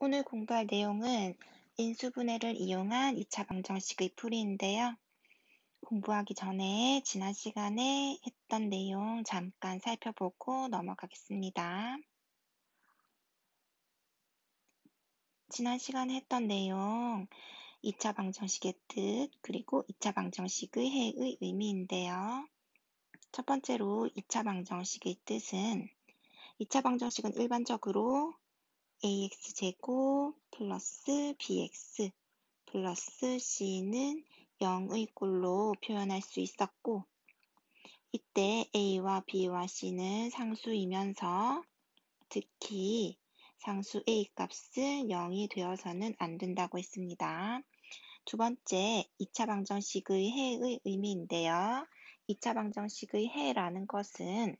오늘 공부할 내용은 인수분해를 이용한 2차 방정식의 풀이인데요. 공부하기 전에 지난 시간에 했던 내용 잠깐 살펴보고 넘어가겠습니다. 지난 시간에 했던 내용 2차 방정식의 뜻 그리고 2차 방정식의 해의 의미인데요. 첫 번째로 2차 방정식의 뜻은 2차 방정식은 일반적으로 ax제곱 플러스 bx 플러스 c는 0의 꼴로 표현할 수 있었고, 이때 a와 b와 c는 상수이면서 특히 상수 a 값은 0이 되어서는 안 된다고 했습니다. 두 번째, 2차 방정식의 해의 의미인데요. 2차 방정식의 해라는 것은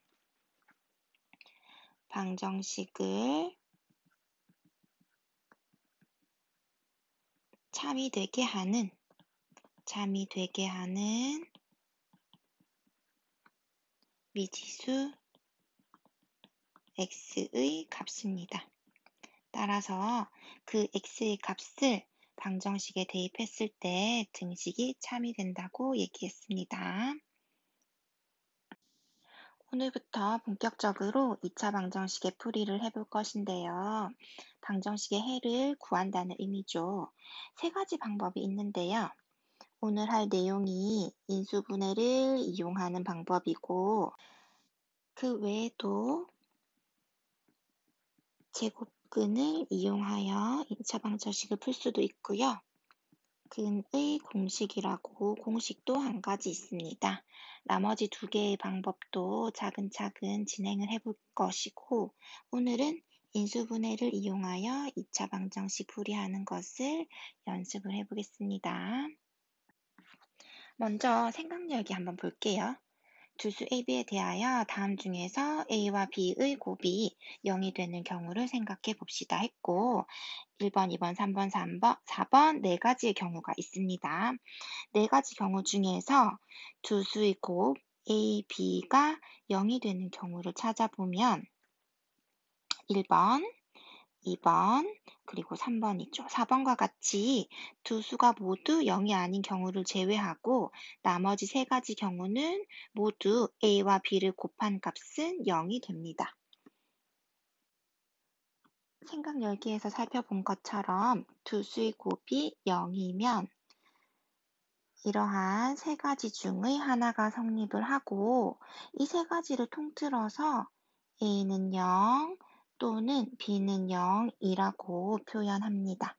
방정식을 참이 되게 하는 미지수 x의 값입니다. 따라서 그 x의 값을 방정식에 대입했을 때 등식이 참이 된다고 얘기했습니다. 오늘부터 본격적으로 2차 방정식의 풀이를 해볼 것인데요. 방정식의 해를 구한다는 의미죠. 세 가지 방법이 있는데요. 오늘 할 내용이 인수분해를 이용하는 방법이고, 그 외에도 제곱근을 이용하여 2차 방정식을 풀 수도 있고요. 근의 공식이라고 공식도 한 가지 있습니다. 나머지 두 개의 방법도 차근차근 진행을 해볼 것이고, 오늘은 인수분해를 이용하여 2차 방정식 풀이하는 것을 연습을 해보겠습니다. 먼저 생각열기 한번 볼게요. 두수 AB에 대하여 다음 중에서 A와 B의 곱이 0이 되는 경우를 생각해 봅시다 했고, 1번, 2번, 3번, 4번 네 가지의 경우가 있습니다. 네 가지 경우 중에서 두수의 곱 A, B가 0이 되는 경우를 찾아보면 1번, 2번, 그리고 3번이죠. 4번과 같이 두 수가 모두 0이 아닌 경우를 제외하고 나머지 세 가지 경우는 모두 a와 b를 곱한 값은 0이 됩니다. 생각 열기에서 살펴본 것처럼 두 수의 곱이 0이면 이러한 세 가지 중의 하나가 성립을 하고 이 세 가지를 통틀어서 a는 0 또는 b는 0이라고 표현합니다.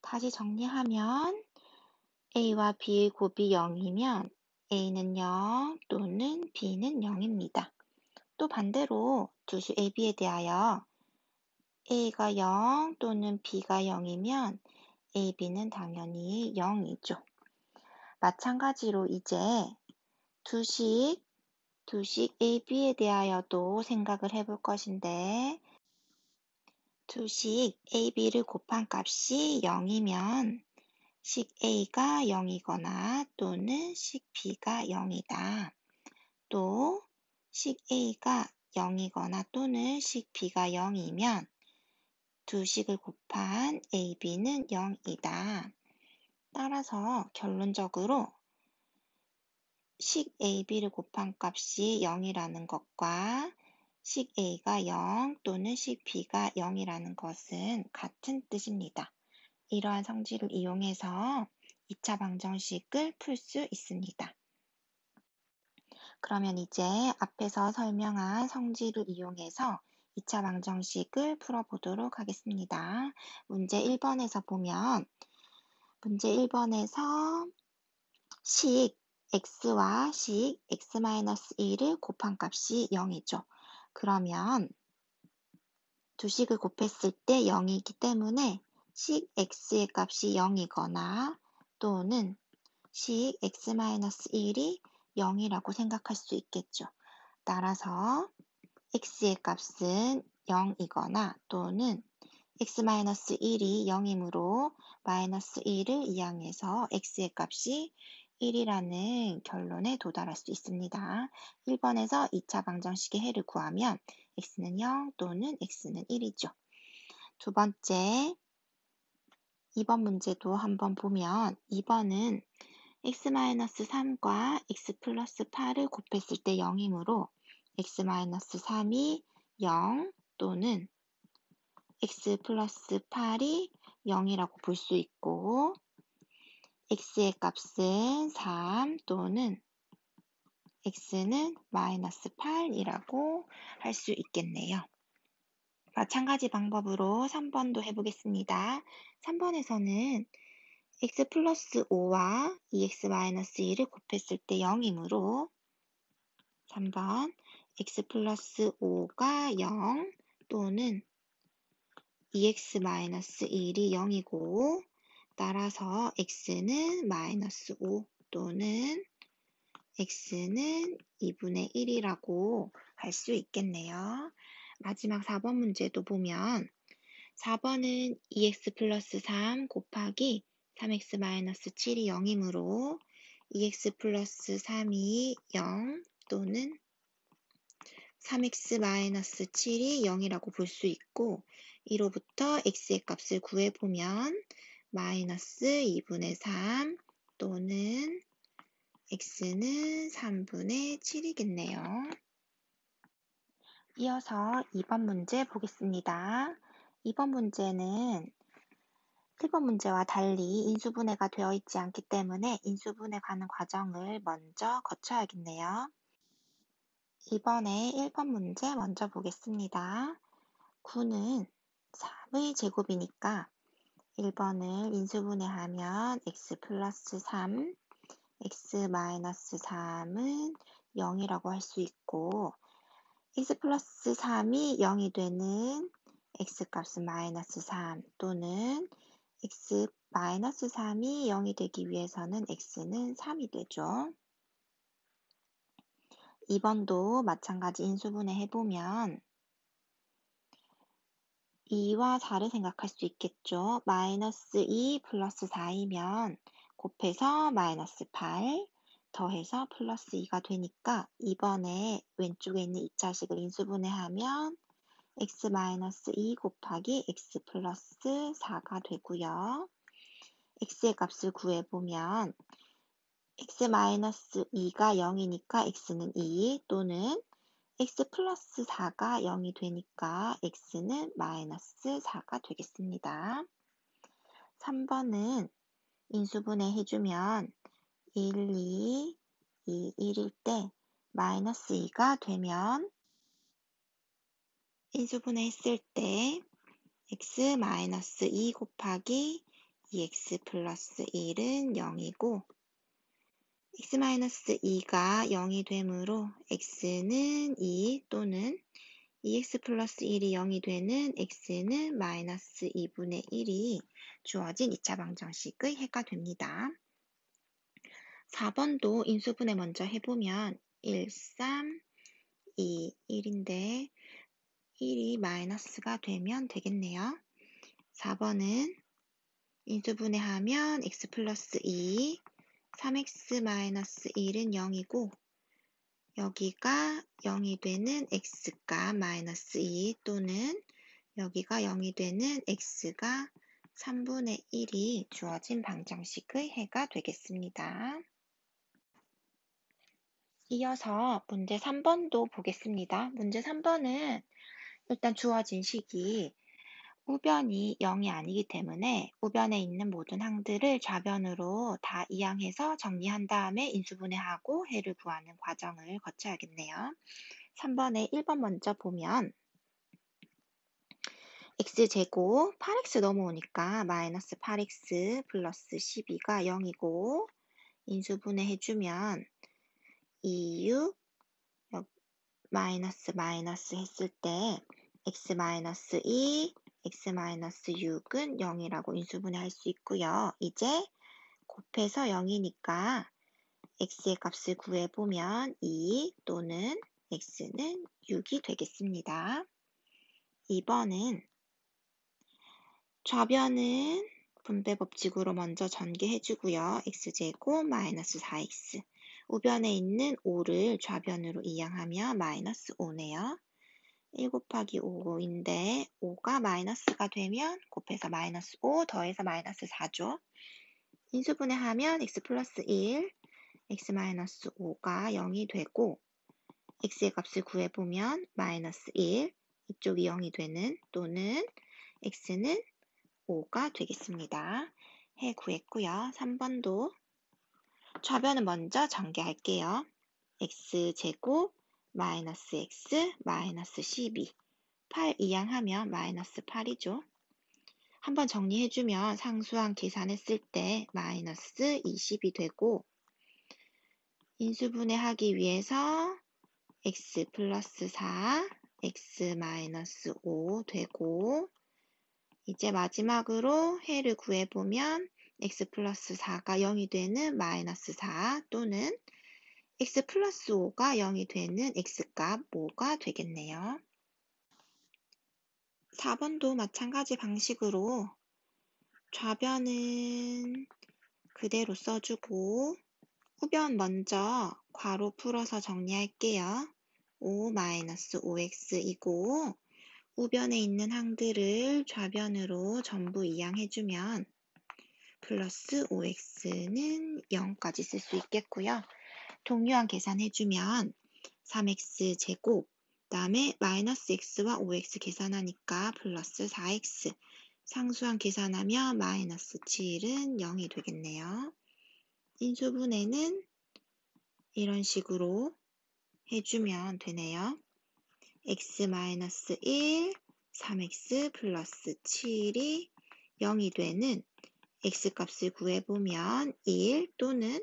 다시 정리하면 a와 b의 곱이 0이면 a는 0 또는 b는 0입니다. 또 반대로 두수 ab에 대하여 a가 0 또는 b가 0이면 ab는 당연히 0이죠. 마찬가지로 이제 두식 ab에 대하여도 생각을 해볼 것인데 두식 ab를 곱한 값이 0이면 식 a가 0이거나 또는 식 b가 0이다. 또 식 a가 0이거나 또는 식 b가 0이면 두 식을 곱한 ab는 0이다. 따라서 결론적으로 식 ab를 곱한 값이 0이라는 것과 식 a가 0 또는 식 b가 0이라는 것은 같은 뜻입니다. 이러한 성질을 이용해서 2차 방정식을 풀 수 있습니다. 그러면 이제 앞에서 설명한 성질을 이용해서 2차 방정식을 풀어보도록 하겠습니다. 문제 1번에서 보면 문제 1번에서 식 x와 식 x-1을 곱한 값이 0이죠. 그러면 두 식을 곱했을 때 0이기 때문에 식 x의 값이 0이거나 또는 식 x-1이 0이라고 생각할 수 있겠죠. 따라서 x의 값은 0이거나 또는 x-1이 0이므로 마이너스 1을 이항해서 x의 값이 1이라는 결론에 도달할 수 있습니다. 1번에서 2차 방정식의 해를 구하면 x는 0 또는 x는 1이죠. 두 번째, 2번 문제도 한번 보면 2번은 x-3과 x 플러스 8을 곱했을 때 0이므로 x-3이 0 또는 x 플러스 8이 0이라고 볼 수 있고 x의 값은 3 또는 x는 마이너스 8이라고 할 수 있겠네요. 마찬가지 방법으로 3번도 해보겠습니다. 3번에서는 x 플러스 5와 2x 마이너스 1을 곱했을 때 0이므로 3번 x 플러스 5가 0 또는 2x 마이너스 1이 0이고 따라서 x는 마이너스 5 또는 x는 2분의 1이라고 할 수 있겠네요. 마지막 4번 문제도 보면 4번은 2x 플러스 3 곱하기 3x 마이너스 7이 0이므로 2x 플러스 3이 0 또는 3x 마이너스 7이 0이라고 볼 수 있고 이로부터 x의 값을 구해보면 마이너스 2분의 3 또는 x는 3분의 7이겠네요. 이어서 2번 문제 보겠습니다. 2번 문제는 1번 문제와 달리 인수분해가 되어 있지 않기 때문에 인수분해 가는 과정을 먼저 거쳐야겠네요. 이번에 1번 문제 먼저 보겠습니다. 9는 3의 제곱이니까 1번을 인수분해하면 x 플러스 3, x 마이너스 3은 0이라고 할 수 있고 x 플러스 3이 0이 되는 x값은 마이너스 3 또는 x 마이너스 3이 0이 되기 위해서는 x는 3이 되죠. 2번도 마찬가지 인수분해 해보면 2와 4를 생각할 수 있겠죠. 마이너스 2 플러스 4이면 곱해서 마이너스 8 더해서 플러스 2가 되니까 2번에 왼쪽에 있는 2차식을 인수분해하면 x 마이너스 2 곱하기 x 플러스 4가 되고요. x의 값을 구해보면 x 마이너스 2가 0이니까 x는 2 또는 x 플러스 4가 0이 되니까 x는 마이너스 4가 되겠습니다. 3번은 인수분해 해주면 1, 2, 1일 때 마이너스 2가 되면 인수분해 했을 때 x 마이너스 2 곱하기 2x 플러스 1은 0이고 x 마이너스 2가 0이 되므로 x는 2 또는 2x 플러스 1이 0이 되는 x는 마이너스 2분의 1이 주어진 2차 방정식의 해가 됩니다. 4번도 인수분해 먼저 해보면 1, 3, 2, 1인데 1이 마이너스가 되면 되겠네요. 4번은 인수분해하면 x 플러스 2, 3x 마이너스 1은 0이고 여기가 0이 되는 x가 마이너스 2 또는 여기가 0이 되는 x가 3분의 1이 주어진 방정식의 해가 되겠습니다. 이어서 문제 3번도 보겠습니다. 문제 3번은 일단 주어진 식이 우변이 0이 아니기 때문에 우변에 있는 모든 항들을 좌변으로 다 이항해서 정리한 다음에 인수분해하고 해를 구하는 과정을 거쳐야겠네요. 3번에 1번 먼저 보면 x제곱 8x 넘어오니까 마이너스 8x 플러스 12가 0이고 인수분해 해주면 2, 6 마이너스 마이너스 했을 때 x 마이너스 2, x 마이너스 6은 0이라고 인수분해 할 수 있고요. 이제 곱해서 0이니까 x의 값을 구해보면 2 또는 x는 6이 되겠습니다. 2번은 좌변은 분배 법칙으로 먼저 전개해주고요. x제곱 마이너스 4x 우변에 있는 5를 좌변으로 이항하면 마이너스 5네요. 1 곱하기 5인데 5가 마이너스가 되면 곱해서 마이너스 5 더해서 마이너스 4죠. 인수분해하면 x 플러스 1, x 마이너스 5가 0이 되고 x의 값을 구해보면 마이너스 1, 이쪽이 0이 되는 또는 x는 5가 되겠습니다. 해 구했고요. 3번도 좌변은 먼저 전개할게요. x제곱 마이너스 x 마이너스 12 8 이항하면 마이너스 8이죠. 한번 정리해주면 상수항 계산했을 때 마이너스 20이 되고 인수분해하기 위해서 x 플러스 4, x 마이너스 5 되고 이제 마지막으로 해를 구해보면 x 플러스 4가 0이 되는 마이너스 4 또는 x 플러스 5가 0이 되는 x값 5가 되겠네요. 4번도 마찬가지 방식으로 좌변은 그대로 써주고 후변 먼저 괄호 풀어서 정리할게요. 5-5x이고 우변에 있는 항들을 좌변으로 전부 이항해주면 플러스 5x는 0까지 쓸 수 있겠고요. 동류항 계산해주면 3x제곱 그 다음에 마이너스 x와 5x 계산하니까 플러스 4x 상수항 계산하면 마이너스 7은 0이 되겠네요. 인수분해는 이런 식으로 해주면 되네요. x-1, 3x 플러스 7이 0이 되는 x값을 구해보면 1 또는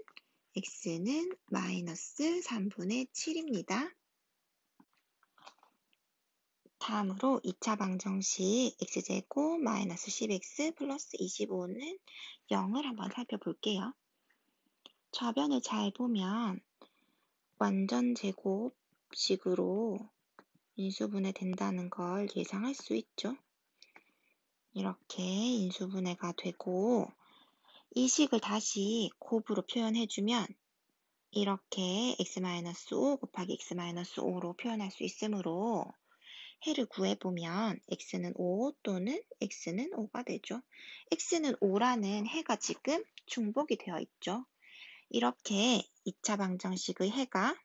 x는 마이너스 3분의 7입니다. 다음으로 2차 방정식 x제곱 마이너스 10x 플러스 25는 0을 한번 살펴볼게요. 좌변을 잘 보면 완전 제곱식으로 인수분해 된다는 걸 예상할 수 있죠. 이렇게 인수분해가 되고 이 식을 다시 곱으로 표현해주면 이렇게 x-5 곱하기 x-5로 표현할 수 있으므로 해를 구해보면 x는 5 또는 x는 5가 되죠. x는 5라는 해가 지금 중복이 되어 있죠. 이렇게 2차 방정식의 해가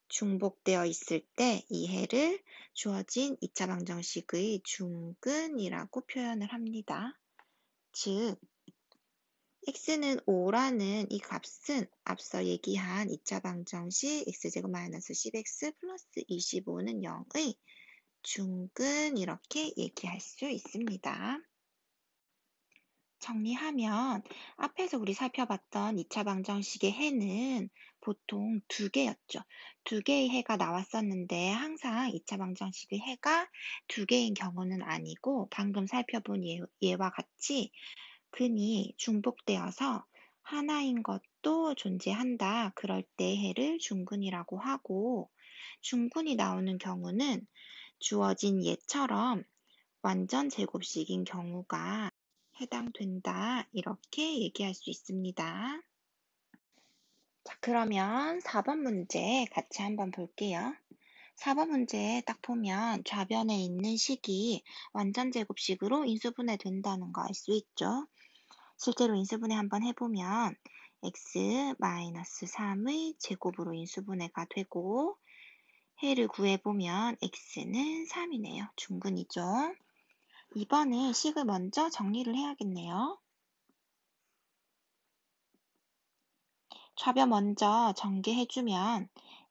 중복되어 있을 때 이 해를 주어진 2차 방정식의 중근이라고 표현을 합니다. 즉, x는 5라는 이 값은 앞서 얘기한 2차 방정식 x제곱 마이너스 10x 플러스 25는 0의 중근 이렇게 얘기할 수 있습니다. 정리하면 앞에서 우리 살펴봤던 2차 방정식의 해는 보통 2개였죠. 2개의 해가 나왔었는데 항상 2차 방정식의 해가 2개인 경우는 아니고 방금 살펴본 예와 같이 근이 중복되어서 하나인 것도 존재한다. 그럴 때 해를 중근이라고 하고 중근이 나오는 경우는 주어진 예처럼 완전 제곱식인 경우가 해당된다. 이렇게 얘기할 수 있습니다. 자, 그러면 4번 문제 같이 한번 볼게요. 4번 문제 딱 보면 좌변에 있는 식이 완전 제곱식으로 인수분해 된다는 거 알 수 있죠. 실제로 인수분해 한번 해보면 x-3의 제곱으로 인수분해가 되고 해를 구해보면 x는 3이네요. 중근이죠. 이번에 식을 먼저 정리를 해야겠네요. 좌변 먼저 전개해주면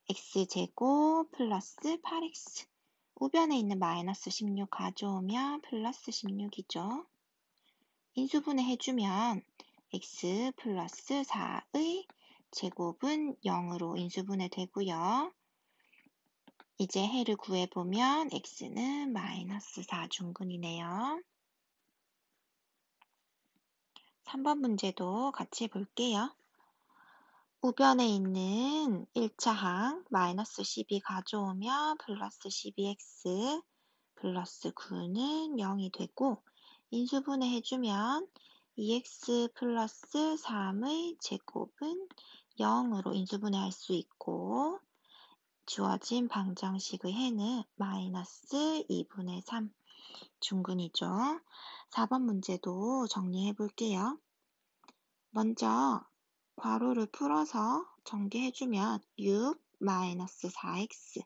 x제곱 플러스 8x 우변에 있는 마이너스 16 가져오면 플러스 16이죠. 인수분해 해주면 x 플러스 4의 제곱은 0으로 인수분해 되고요. 이제 해를 구해보면 x는 마이너스 4 중근이네요. 3번 문제도 같이 볼게요. 우변에 있는 1차항 마이너스 12 가져오면 플러스 12x 플러스 9는 0이 되고 인수분해 해주면 2x 플러스 3의 제곱은 0으로 인수분해 할 수 있고 주어진 방정식의 해는 마이너스 2분의 3 중근이죠. 4번 문제도 정리해 볼게요. 먼저 괄호를 풀어서 전개해주면 6 마이너스 4x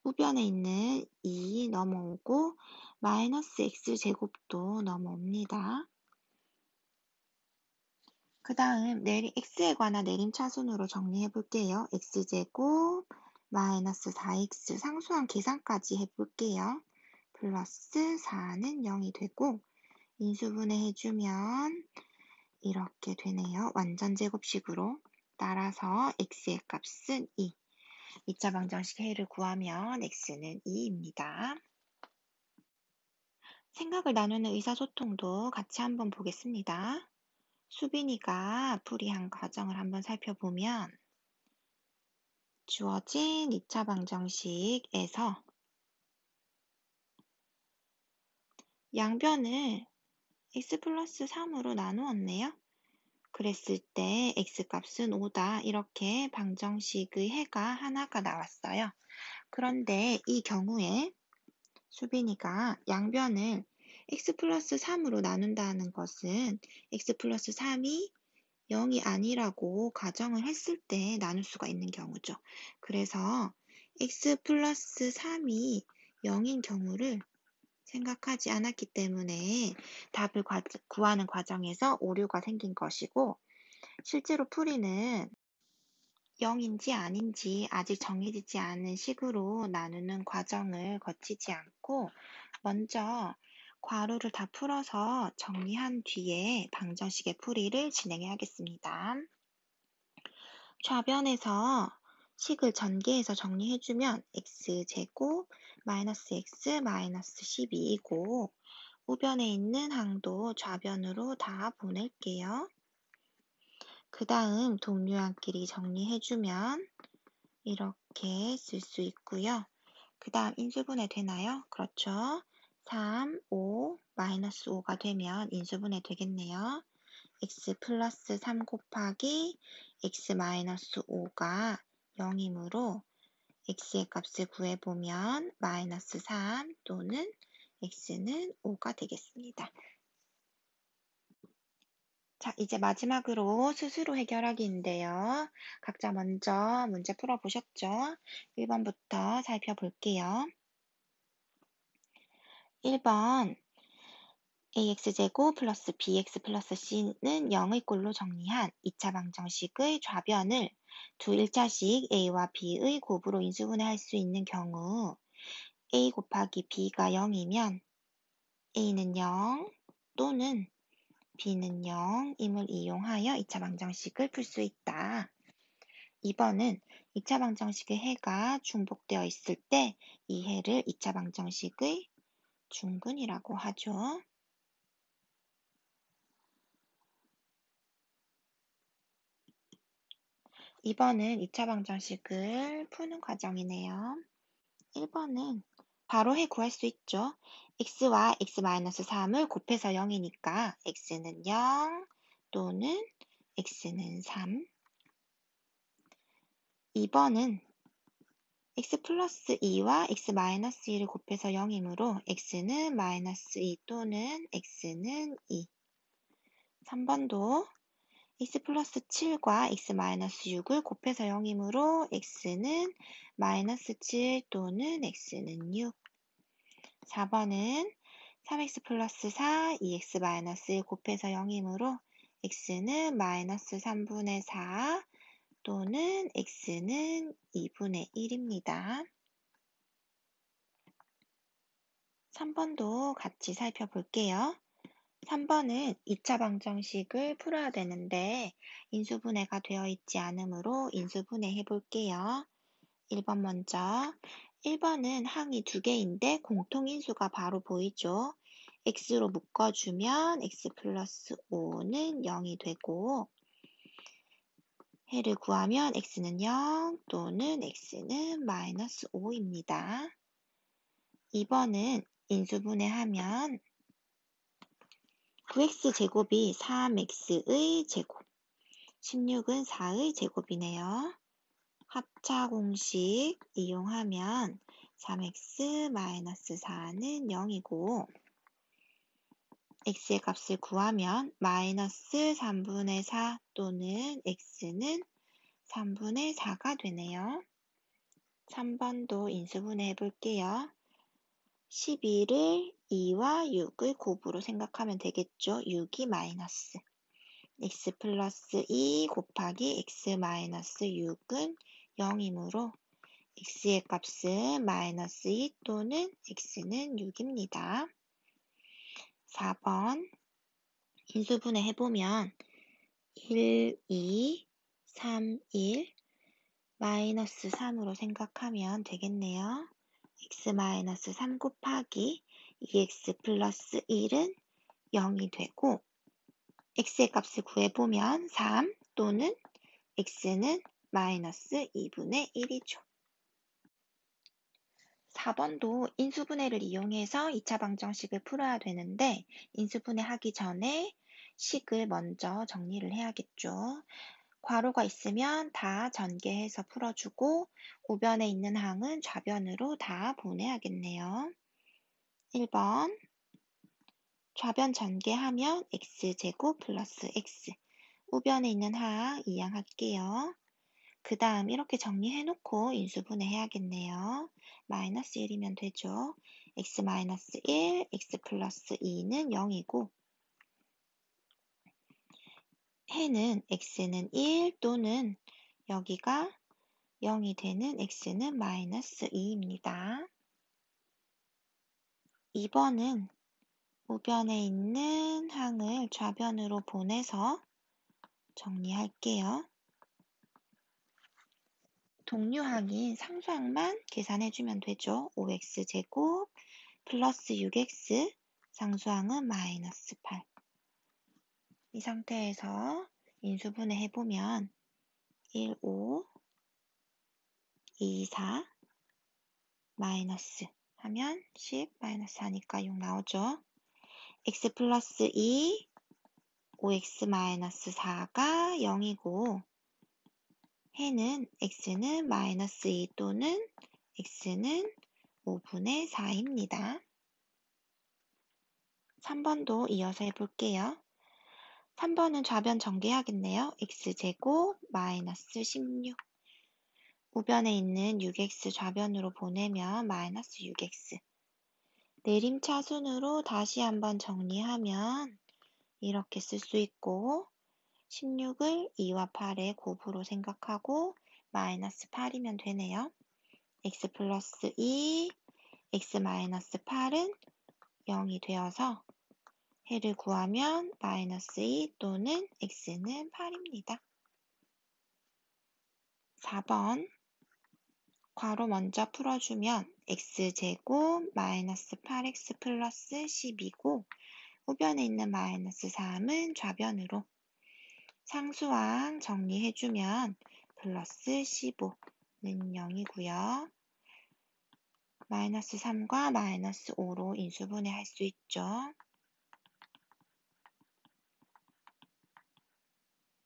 우변에 있는 2 넘어오고 마이너스 x제곱도 넘어옵니다. 그 다음 x에 관한 내림차순으로 정리해 볼게요. x제곱 마이너스 4x 상수항 계산까지 해볼게요. 플러스 4는 0이 되고 인수분해 해주면 이렇게 되네요. 완전 제곱식으로. 따라서 x의 값은 2. 2차 방정식 해를 구하면 x는 2입니다. 생각을 나누는 의사소통도 같이 한번 보겠습니다. 수빈이가 풀이한 과정을 한번 살펴보면 주어진 2차 방정식에서 양변을 x 플러스 3으로 나누었네요. 그랬을 때 x값은 5다. 이렇게 방정식의 해가 하나가 나왔어요. 그런데 이 경우에 수빈이가 양변을 x 플러스 3으로 나눈다는 것은 x 플러스 3이 0이 아니라고 가정을 했을 때 나눌 수가 있는 경우죠. 그래서 x 플러스 3이 0인 경우를 생각하지 않았기 때문에 답을 구하는 과정에서 오류가 생긴 것이고 실제로 풀이는 0인지 아닌지 아직 정해지지 않은 식으로 나누는 과정을 거치지 않고 먼저 괄호를 다 풀어서 정리한 뒤에 방정식의 풀이를 진행해야겠습니다. 좌변에서 식을 전개해서 정리해주면 x제곱 마이너스 x 마이너스 12이고 우변에 있는 항도 좌변으로 다 보낼게요. 그 다음 동류항끼리 정리해주면 이렇게 쓸 수 있고요. 그 다음 인수분해 되나요? 그렇죠. 3, 5, 마이너스 5가 되면 인수분해 되겠네요. x 플러스 3 곱하기 x 마이너스 5가 0이므로 x의 값을 구해보면 마이너스 3 또는 x는 5가 되겠습니다. 자, 이제 마지막으로 스스로 해결하기인데요. 각자 먼저 문제 풀어보셨죠? 1번부터 살펴볼게요. 1번 ax제곱 플러스 bx 플러스 c는 0의 꼴로 정리한 2차 방정식의 좌변을 두 1차식 a와 b의 곱으로 인수분해할 수 있는 경우 a 곱하기 b가 0이면 a는 0 또는 b는 0임을 이용하여 2차 방정식을 풀 수 있다. 2번은 2차 방정식의 해가 중복되어 있을 때 이 해를 2차 방정식의 중근이라고 하죠. 2번은 2차 방정식을 푸는 과정이네요. 1번은 바로 해 구할 수 있죠. x와 x-3을 곱해서 0이니까 x는 0 또는 x는 3. 2번은 x 플러스 2와 x 마이너스 2를 곱해서 0이므로 x는 마이너스 2 또는 x는 2. 3번도 x 플러스 7과 x 마이너스 6을 곱해서 0이므로 x는 마이너스 7 또는 x는 6. 4번은 3x 플러스 4, 2x 마이너스 1 곱해서 0이므로 x는 마이너스 3분의 4 또는 x는 2분의 1입니다. 3번도 같이 살펴볼게요. 3번은 2차 방정식을 풀어야 되는데 인수분해가 되어 있지 않으므로 인수분해 해볼게요. 1번 먼저 1번은 항이 두 개인데 공통인수가 바로 보이죠. x로 묶어주면 x 플러스 5는 0이 되고 해를 구하면 x는 0 또는 x는 마이너스 5입니다. 2번은 인수분해하면 9x제곱이 3x의 제곱, 16은 4의 제곱이네요. 합차 공식 이용하면 3x-4는 0이고 x의 값을 구하면 마이너스 3분의 4 또는 x는 3분의 4가 되네요. 3번도 인수분해 해볼게요. 11을 2와 6을 곱으로 생각하면 되겠죠. 6이 마이너스 x 플러스 2 곱하기 x 마이너스 6은 0이므로 x의 값은 마이너스 2 또는 x는 6입니다. 4번 인수분해 해보면 1, 2, 3, 1 마이너스 3으로 생각하면 되겠네요. x 마이너스 3 곱하기 2x 플러스 1은 0이 되고 x의 값을 구해보면 3 또는 x는 마이너스 2분의 1이죠. 4번도 인수분해를 이용해서 2차 방정식을 풀어야 되는데 인수분해 하기 전에 식을 먼저 정리를 해야겠죠. 괄호가 있으면 다 전개해서 풀어주고 우변에 있는 항은 좌변으로 다 보내야겠네요. 1번 좌변 전개하면 x제곱 플러스 x 우변에 있는 항 이항할게요. 그 다음 이렇게 정리해놓고 인수분해 해야겠네요. 마이너스 1이면 되죠. x 마이너스 1, x 플러스 2는 0이고 해는 x는 1 또는 여기가 0이 되는 x는 마이너스 2입니다. 2번은 우변에 있는 항을 좌변으로 보내서 정리할게요. 동류항인 상수항만 계산해주면 되죠. 5x제곱 플러스 6x 상수항은 마이너스 8. 이 상태에서 인수분해 해보면 1, 5, 2, 4 마이너스 하면 10 마이너스 하니까 6 나오죠. x 플러스 2 5x 마이너스 4가 0이고 해는 x는 마이너스 2 또는 x는 5분의 4입니다. 3번도 이어서 해볼게요. 3번은 좌변 전개해야겠네요. x제곱 마이너스 16 우변에 있는 6x 좌변으로 보내면 마이너스 6x 내림차순으로 다시 한번 정리하면 이렇게 쓸 수 있고 16을 2와 8의 곱으로 생각하고 마이너스 8이면 되네요. x 플러스 2, x 마이너스 8은 0이 되어서 해를 구하면 마이너스 2 또는 x는 8입니다. 4번 괄호 먼저 풀어주면 x제곱 마이너스 8x 플러스 10이고 우변에 있는 마이너스 3은 좌변으로 상수항 정리해주면 플러스 15는 0이고요. 마이너스 3과 마이너스 5로 인수분해 할 수 있죠.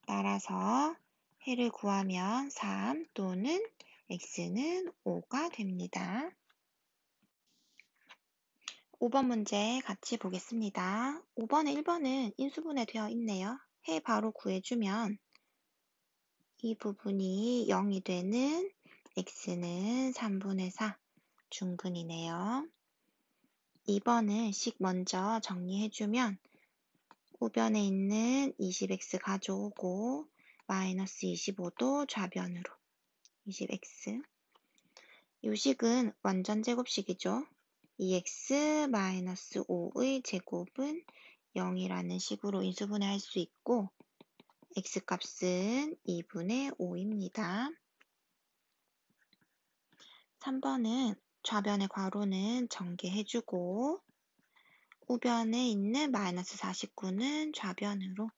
따라서 해를 구하면 3 또는 x는 5가 됩니다. 5번 문제 같이 보겠습니다. 5번에 1번은 인수분해 되어 있네요. 해 바로 구해주면 이 부분이 0이 되는 x는 3분의 4 중근이네요. 2번은 식 먼저 정리해주면 우변에 있는 20x 가져오고 마이너스 25도 좌변으로 20x 이 식은 완전 제곱식이죠. 2x 마이너스 5의 제곱은 0이라는 식으로 인수분해 할 수 있고 x값은 2분의 5입니다. 3번은 좌변의 괄호는 전개해주고 우변에 있는 마이너스 49는 좌변으로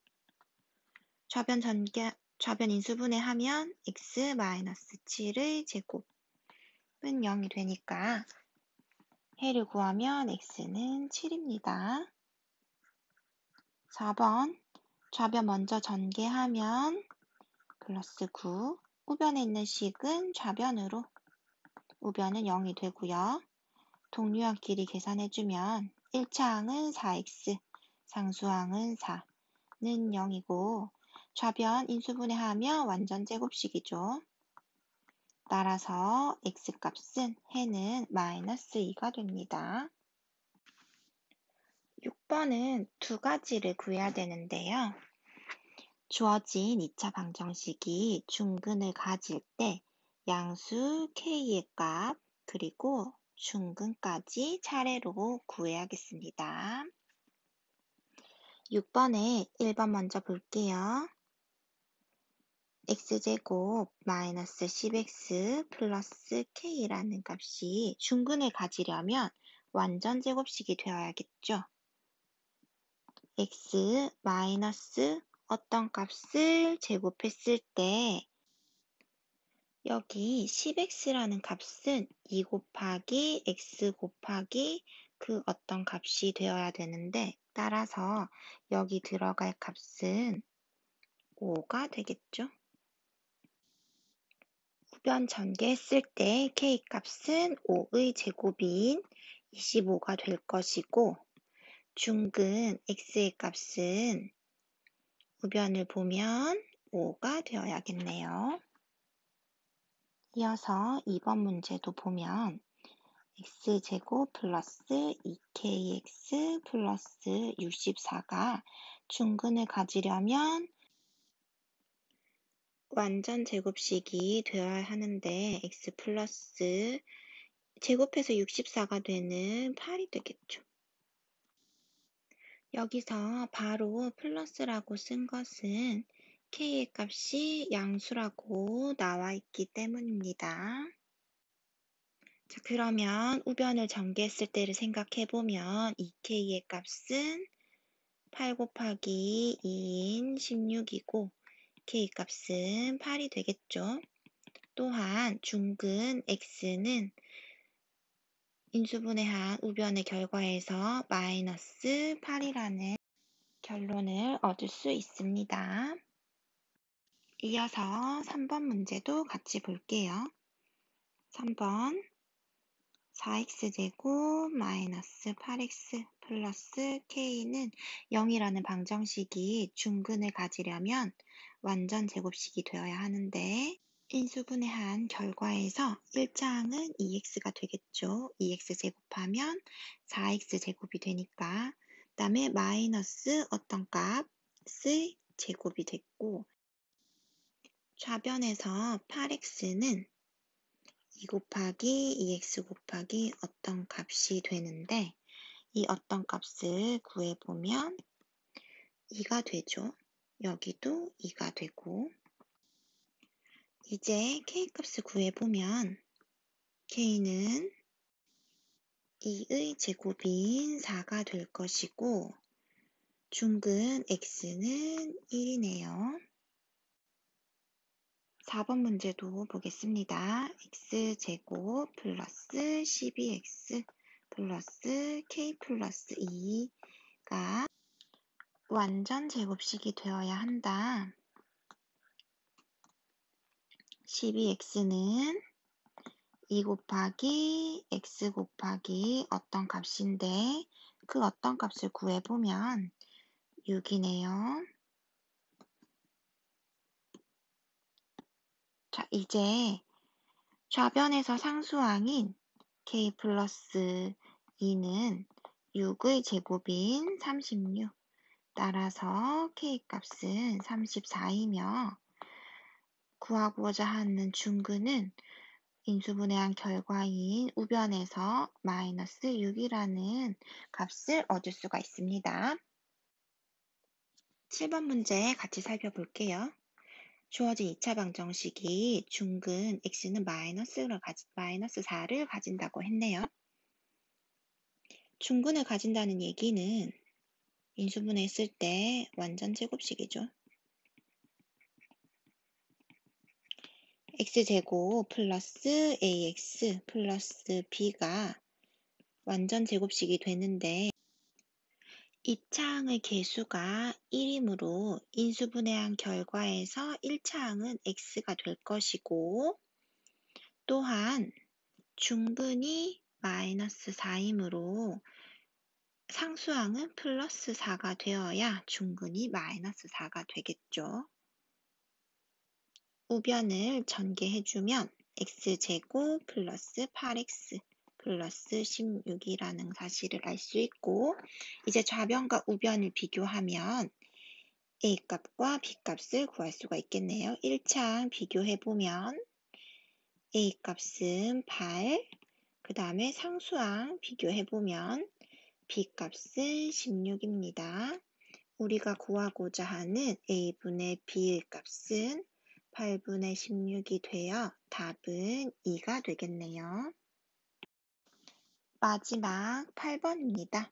좌변 인수분해 하면 x 마이너스 7의 제곱은 0이 되니까 해를 구하면 x는 7입니다. 4번 좌변 먼저 전개하면 플러스 9 우변에 있는 식은 좌변으로, 우변은 0이 되고요. 동류항 길이 계산해주면 1차항은 4x, 상수항은 4는 0이고 좌변 인수분해하면 완전 제곱식이죠. 따라서 x값은 해는 마이너스 2가 됩니다. 6번은 두 가지를 구해야 되는데요. 주어진 2차 방정식이 중근을 가질 때 양수 k의 값 그리고 중근까지 차례로 구해야겠습니다. 6번에 1번 먼저 볼게요. x제곱 마이너스 10x 플러스 k라는 값이 중근을 가지려면 완전 제곱식이 되어야겠죠. x 마이너스 어떤 값을 제곱했을 때 여기 10x라는 값은 2 곱하기 x 곱하기 그 어떤 값이 되어야 되는데 따라서 여기 들어갈 값은 5가 되겠죠. 우변 전개했을 때 k값은 5의 제곱인 25가 될 것이고 중근 x의 값은 우변을 보면 5가 되어야겠네요. 이어서 2번 문제도 보면 x제곱 플러스 2kx 플러스 64가 중근을 가지려면 완전 제곱식이 되어야 하는데 x 플러스 제곱해서 64가 되는 8이 되겠죠. 여기서 바로 플러스라고 쓴 것은 k의 값이 양수라고 나와 있기 때문입니다. 자, 그러면 우변을 전개했을 때를 생각해 보면 2k의 값은 8 곱하기 2인 16이고 k 값은 8이 되겠죠. 또한 중근 x는 인수분해한 우변의 결과에서 마이너스 8이라는 결론을 얻을 수 있습니다. 이어서 3번 문제도 같이 볼게요. 3번 4x제곱 마이너스 8x 플러스 k는 0이라는 방정식이 중근을 가지려면 완전 제곱식이 되어야 하는데 인수분해한 결과에서 1차항은 2x가 되겠죠. 2x 제곱하면 4x 제곱이 되니까 그 다음에 마이너스 어떤 값의 제곱이 됐고 좌변에서 8x는 2 곱하기 2x 곱하기 어떤 값이 되는데 이 어떤 값을 구해보면 2가 되죠. 여기도 2가 되고 이제 k값을 구해보면 k는 2의 제곱인 4가 될 것이고 중근 x는 1이네요. 4번 문제도 보겠습니다. x제곱 플러스 12x 플러스 k 플러스 2가 완전 제곱식이 되어야 한다. 12x는 2 곱하기 x 곱하기 어떤 값인데 그 어떤 값을 구해보면 6이네요. 자, 이제 좌변에서 상수항인 k 플러스 2는 6의 제곱인 36. 따라서 k값은 34이며 구하고자 하는 중근은 인수분해한 결과인 우변에서 마이너스 6이라는 값을 얻을 수가 있습니다. 7번 문제 같이 살펴볼게요. 주어진 2차 방정식이 중근 x는 마이너스 4를 가진다고 했네요. 중근을 가진다는 얘기는 인수분해했을 때 완전 제곱식이죠. x제곱 플러스 ax 플러스 b가 완전 제곱식이 되는데 이 차항의 개수가 1이므로 인수분해한 결과에서 1차항은 x가 될 것이고 또한 중분이 마이너스 4이므로 상수항은 플러스 4가 되어야 중근이 마이너스 4가 되겠죠. 우변을 전개해주면 x제곱 플러스 8x 플러스 16이라는 사실을 알 수 있고 이제 좌변과 우변을 비교하면 a값과 b값을 구할 수가 있겠네요. 1차항 비교해보면 a값은 8, 그 다음에 상수항 비교해보면 b값은 16입니다. 우리가 구하고자 하는 a분의 b의 값은 8분의 16이 되어 답은 2가 되겠네요. 마지막 8번입니다.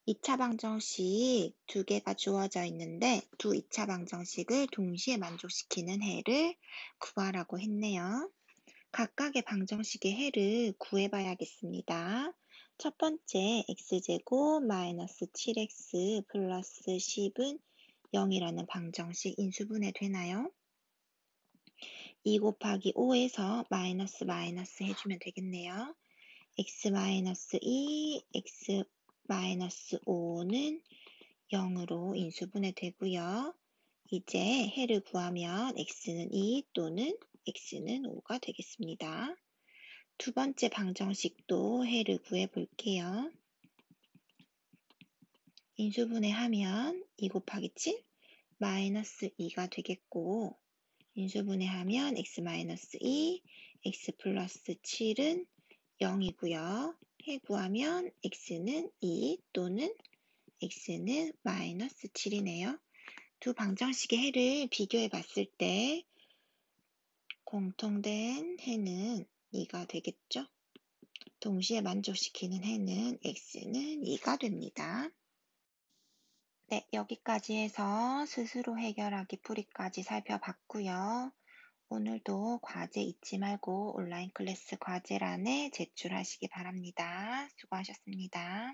2차 방정식 두 개가 주어져 있는데 두 2차 방정식을 동시에 만족시키는 해를 구하라고 했네요. 각각의 방정식의 해를 구해봐야겠습니다. 첫 번째 x제곱 마이너스 7x 플러스 10은 0이라는 방정식 인수분해 되나요? 2 곱하기 5에서 마이너스 마이너스 해주면 되겠네요. x 마이너스 2, x 마이너스 5는 0으로 인수분해 되고요. 이제 해를 구하면 x는 2 또는 x는 5가 되겠습니다. 두 번째 방정식도 해를 구해 볼게요. 인수분해하면 2 곱하기 7 마이너스 2가 되겠고 인수분해하면 x 마이너스 2, x 플러스 7은 0이고요. 해 구하면 x는 2 또는 x는 마이너스 7이네요. 두 방정식의 해를 비교해 봤을 때 공통된 해는 2가 되겠죠. 동시에 만족시키는 해는 x는 2가 됩니다. 네, 여기까지 해서 스스로 해결하기 풀이까지 살펴봤고요. 오늘도 과제 잊지 말고 온라인 클래스 과제란에 제출하시기 바랍니다. 수고하셨습니다.